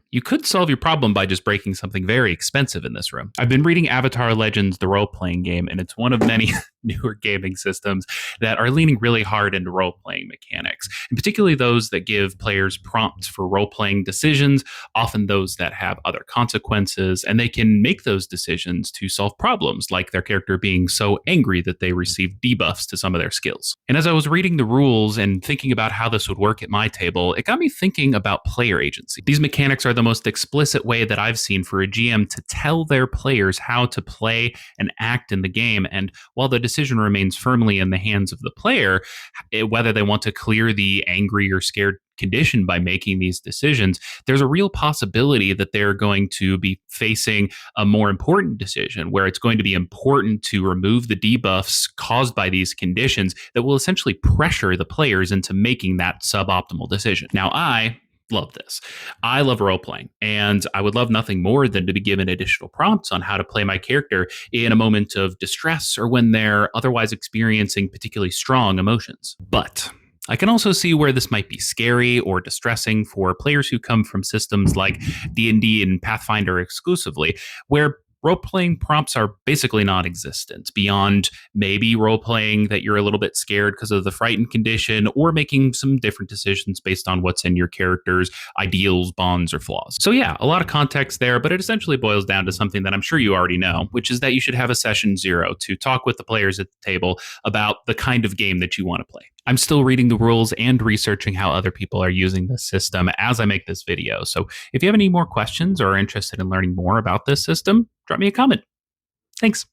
You could solve your problem by just breaking something very expensive in this room. I've been reading Avatar Legends, the role playing game, and it's one of many newer gaming systems that are leaning really hard into role playing mechanics, and particularly those that give players prompts for role playing decisions, often those that have other consequences, and they can make those decisions to solve problems, like their character being so angry that they receive debuffs to some of their skills. And as I was reading the rules and thinking about how this would work at my table, it got me thinking about player agency. These mechanics are the most explicit way that I've seen for a GM to tell their players how to play and act in the game. And while the decision remains firmly in the hands of the player, whether they want to clear the angry or scared condition by making these decisions, there's a real possibility that they're going to be facing a more important decision where it's going to be important to remove the debuffs caused by these conditions that will essentially pressure the players into making that suboptimal decision. Now, I love this. I love role playing, and I would love nothing more than to be given additional prompts on how to play my character in a moment of distress or when they're otherwise experiencing particularly strong emotions. But I can also see where this might be scary or distressing for players who come from systems like D&D and Pathfinder exclusively, where role-playing prompts are basically non-existent, beyond maybe role-playing that you're a little bit scared because of the frightened condition, or making some different decisions based on what's in your character's ideals, bonds, or flaws. So yeah, a lot of context there, but it essentially boils down to something that I'm sure you already know, which is that you should have a session 0 to talk with the players at the table about the kind of game that you want to play. I'm still reading the rules and researching how other people are using this system as I make this video. So if you have any more questions or are interested in learning more about this system, drop me a comment. Thanks.